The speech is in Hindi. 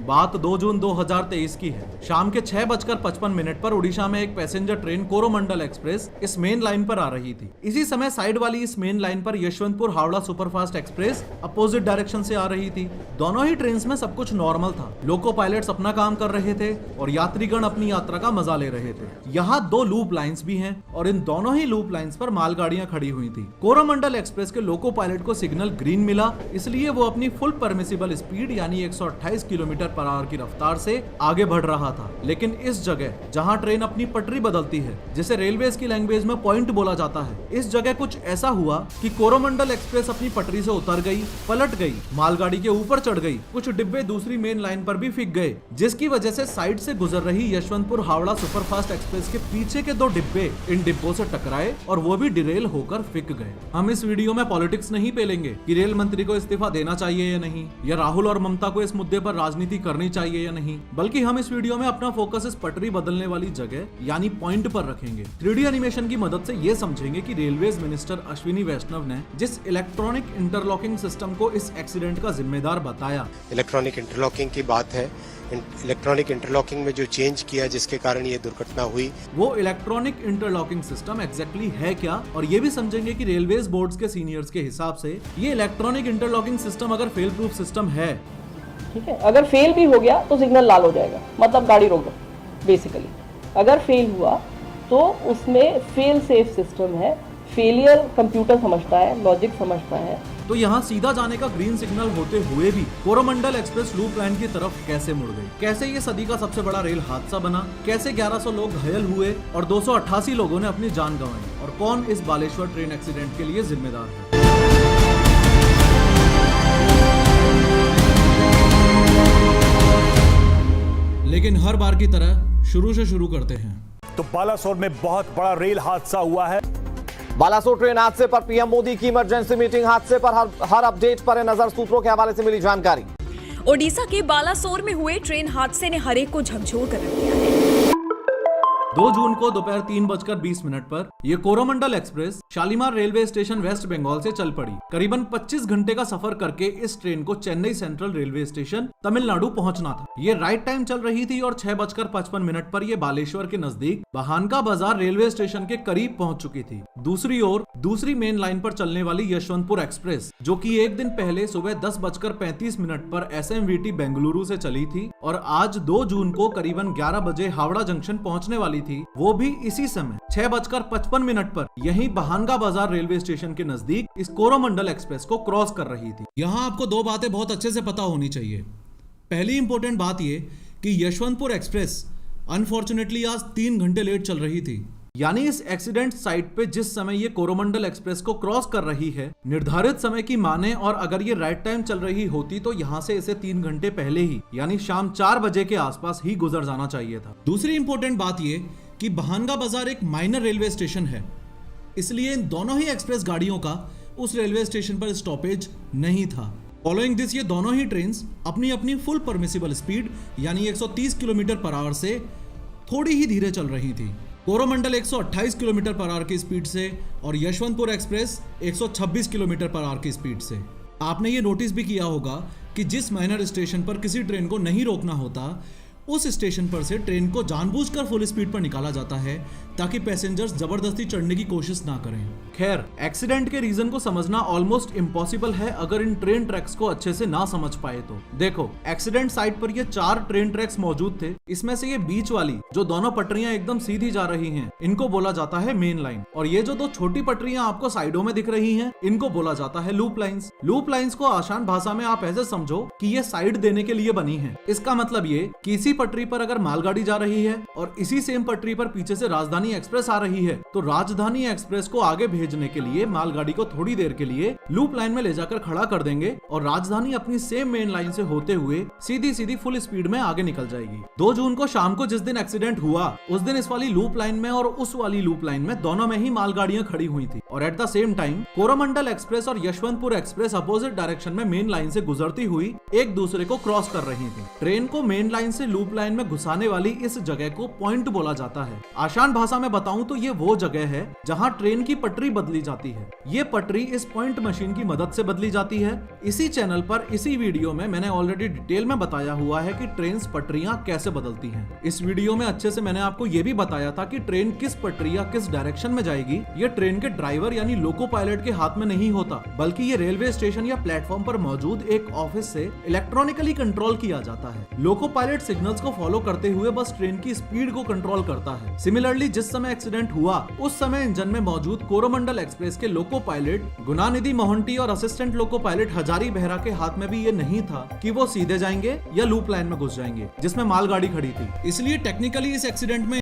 बात 2 जून 2023 की है। शाम के 6:55 पर उड़ीसा में एक पैसेंजर ट्रेन कोरोमंडल एक्सप्रेस इस मेन लाइन पर आ रही थी। इसी समय साइड वाली इस मेन लाइन पर Yesvantpur Howrah superfast express opposite direction से आ रही थी। दोनों ही ट्रेन में सब कुछ नॉर्मल था। लोको पायलट्स अपना काम कर रहे थे और यात्रीगण अपनी यात्रा का मजा ले रहे थे। यहाँ 2 लूप लाइंस भी हैं और इन दोनों ही लूप लाइंस पर मालगाड़ियां खड़ी हुई थी। कोरोमंडल एक्सप्रेस के लोको पायलट को सिग्नल ग्रीन मिला, इसलिए वो अपनी फुल परमिसिबल स्पीड यानी 128 किलोमीटर पर आवर की रफ्तार से आगे बढ़ रहा था। लेकिन इस जगह जहां ट्रेन अपनी पटरी बदलती है, जिसे रेलवेज की लैंग्वेज में पॉइंट बोला जाता है, इस जगह कुछ ऐसा हुआ कि कोरोमंडल एक्सप्रेस अपनी पटरी से उतर गई, पलट गई, मालगाड़ी के ऊपर चढ़ गई। कुछ डिब्बे दूसरी मेन लाइन पर भी फिक गए, जिसकी वजह से साइड से गुजर रही यशवंतपुर हावड़ा सुपरफास्ट एक्सप्रेस के पीछे के 2 डिब्बे इन डिब्बों से टकराए और वो भी डिरेल होकर फिक गए। हम इस वीडियो में पॉलिटिक्स नहीं पेलेंगे कि रेल मंत्री को इस्तीफा देना चाहिए या नहीं, या राहुल और ममता को इस मुद्दे पर राजनीति करनी चाहिए या नहीं, बल्कि हम इस वीडियो में अपना फोकस इस पटरी बदलने वाली जगह यानी पॉइंट पर रखेंगे। 3D एनिमेशन की मदद से ये समझेंगे कि रेलवेज मिनिस्टर अश्विनी वैष्णव ने जिस इलेक्ट्रॉनिक इंटरलॉकिंग सिस्टम को इस एक्सीडेंट का जिम्मेदार बताया। इलेक्ट्रॉनिक इंटरलॉकिंग की बात है। इलेक्ट्रॉनिक इंटरलॉकिंग में जो चेंज किया जिसके कारण ये दुर्घटना हुई, वो इलेक्ट्रॉनिक इंटरलॉकिंग सिस्टम एग्जैक्टली है क्या, और ये भी समझेंगे कि रेलवेज बोर्ड्स के सीनियर्स के हिसाब से ये इलेक्ट्रॉनिक इंटरलॉकिंग सिस्टम अगर फेल प्रूफ सिस्टम है, ठीक है, अगर फेल भी हो गया तो सिग्नल लाल हो जाएगा, मतलब गाड़ी रोक दो बेसिकली। अगर फेल हुआ तो उसमें फेल सेफ सिस्टम है, फेलियर कंप्यूटर समझता है, लॉजिक समझता है। तो यहाँ सीधा जाने का ग्रीन सिग्नल होते हुए भी कोरोमंडल एक्सप्रेस लूप लाइन की तरफ कैसे मुड़ गई? कैसे ये सदी का सबसे बड़ा रेल हादसा बना? कैसे 1100 लोग घायल हुए और 288 लोगों ने अपनी जान गंवाई? और कौन इस बालेश्वर ट्रेन एक्सीडेंट के लिए जिम्मेदार है? लेकिन हर बार की तरह शुरू से शुरू करते हैं। तो बालासोर में बहुत बड़ा रेल हादसा हुआ है। बालासोर ट्रेन हादसे पर पीएम मोदी की इमरजेंसी मीटिंग। हादसे पर हर अपडेट पर नजर, सूत्रों के हवाले से मिली जानकारी। ओडिशा के बालासोर में हुए ट्रेन हादसे ने हर एक को झकझोर कर रख दिया है। 2 जून को दोपहर 3:20 पर यह Coromandel express Shalimar railway station west Bengal से चल पड़ी। करीबन 25 घंटे का सफर करके इस ट्रेन को Chennai central railway station Tamil Nadu पहुंचना था। ये राइट टाइम चल रही थी और 6:55 पर यह बालेश्वर के नजदीक बहानका बाजार रेलवे स्टेशन के करीब पहुंच चुकी थी। दूसरी ओर दूसरी मेन लाइन पर चलने वाली यशवंतपुर एक्सप्रेस, जो कि एक दिन पहले सुबह 10:35 पर SMVT बेंगलुरु से चली थी और आज 2 जून को करीबन 11 बजे हावड़ा जंक्शन पहुंचने वाली थी, वो भी इसी समय 6:55 पर यहीं बहानगा बाजार रेलवे स्टेशन के नजदीक इस कोरोमंडल एक्सप्रेस को क्रॉस कर रही थी। यहाँ आपको 2 बातें बहुत अच्छे से पता होनी चाहिए। पहली इंपॉर्टेंट बात ये कि यशवंतपुर एक्सप्रेस अनफॉर्चुनेटली आज 3 घंटे लेट चल रही थी। यानी इस एक्सीडेंट साइट पे जिस समय ये कोरोमंडल एक्सप्रेस को क्रॉस कर रही है, निर्धारित समय की माने और अगर ये राइट टाइम चल रही होती तो यहाँ से इसे 3 घंटे पहले ही यानी शाम 4 बजे के आसपास ही गुजर जाना चाहिए था। दूसरी इंपॉर्टेंट बात ये कि बहानगा बाजार एक माइनर रेलवे स्टेशन है, इसलिए इन दोनों ही एक्सप्रेस गाड़ियों का उस रेलवे स्टेशन पर स्टॉपेज नहीं था। फॉलोइंग दिस ये दोनों ही ट्रेन्स अपनी अपनी फुल परमिसिबल स्पीड यानी 130 किलोमीटर पर आवर से थोड़ी ही धीरे चल रही थी। कोरोमंडल 128 किलोमीटर पर आवर की स्पीड से और Yesvantpur express 126 kilometre per hour की स्पीड से। आपने ये नोटिस भी किया होगा कि जिस माइनर स्टेशन पर किसी ट्रेन को नहीं रोकना होता, उस स्टेशन पर से ट्रेन को जानबूझकर फुल स्पीड पर निकाला जाता है ताकि पैसेंजर्स जबरदस्ती चढ़ने की कोशिश ना करें। खैर, एक्सीडेंट के रीजन को समझना ऑलमोस्ट इम्पॉसिबल है अगर इन ट्रेन ट्रैक्स को अच्छे से ना समझ पाए तो। देखो, एक्सीडेंट साइट पर ये 4 ट्रेन ट्रैक्स मौजूद थे। इसमें से ये बीच वाली जो दोनों पटरियां एकदम सीधी जा रही हैं, इनको बोला जाता है मेन लाइन, और ये जो 2 छोटी पटरियां आपको साइडों में दिख रही हैं, इनको बोला जाता है लूप लाइंस। लूप लाइंस को आसान भाषा में आप ऐसे समझो कि ये साइड देने के लिए बनी है। इसका मतलब ये कि इसी पटरी पर अगर मालगाड़ी जा रही है और इसी सेम पटरी पर पीछे से राजधानी एक्सप्रेस आ रही है, तो राजधानी एक्सप्रेस को आगे भेजने के लिए मालगाड़ी को थोड़ी देर के लिए लूप लाइन में ले जाकर खड़ा कर देंगे और राजधानी अपनी सेम मेन लाइन से होते हुए सीधी सीधी फुल स्पीड में आगे निकल जाएगी। 2 जून को शाम को जिस दिन एक्सीडेंट हुआ, उस दिन इस वाली लूप लाइन में और उस वाली लूप लाइन में दोनों में ही मालगाड़ियां खड़ी हुई थी और at the same time Coromandel express और यशवंतपुर एक्सप्रेस अपोजिट डायरेक्शन में मेन लाइन से गुजरती हुई एक दूसरे को क्रॉस कर रही थी। ट्रेन को मेन लाइन से लूप लूप लाइन में घुसाने वाली इस जगह को पॉइंट बोला जाता है। आसान भाषा में बताऊं तो ये वो जगह है जहां ट्रेन की पटरी बदली जाती है। ये पटरी इस पॉइंट मशीन की मदद से बदली जाती है। इसी चैनल पर इसी वीडियो में मैंने ऑलरेडी डिटेल में बताया हुआ है कि ट्रेन पटरियां कैसे बदलती हैं। इस वीडियो में अच्छे से मैंने आपको ये भी बताया था कि ट्रेन किस पटरी या किस डायरेक्शन में जाएगी ये ट्रेन के ड्राइवर यानी लोको पायलट के हाथ में नहीं होता, बल्कि ये रेलवे स्टेशन या प्लेटफॉर्म पर मौजूद एक ऑफिस से इलेक्ट्रॉनिकली कंट्रोल किया जाता है। लोको पायलट सिग्नल्स को फॉलो करते हुए बस ट्रेन की स्पीड को कंट्रोल करता है। सिमिलरली जिस समय एक्सीडेंट हुआ उस समय इंजन में मौजूद कोरोमंडल एक्सप्रेस के लोको पायलट गुणानिधि मोहंती और assistant loco pilot Hazari Behera के हाथ में भी ये नहीं था कि वो सीधे जाएंगे या लूप लाइन में घुस जाएंगे जिसमें मालगाड़ी खड़ी थी। इसलिए टेक्निकली इस एक्सीडेंट में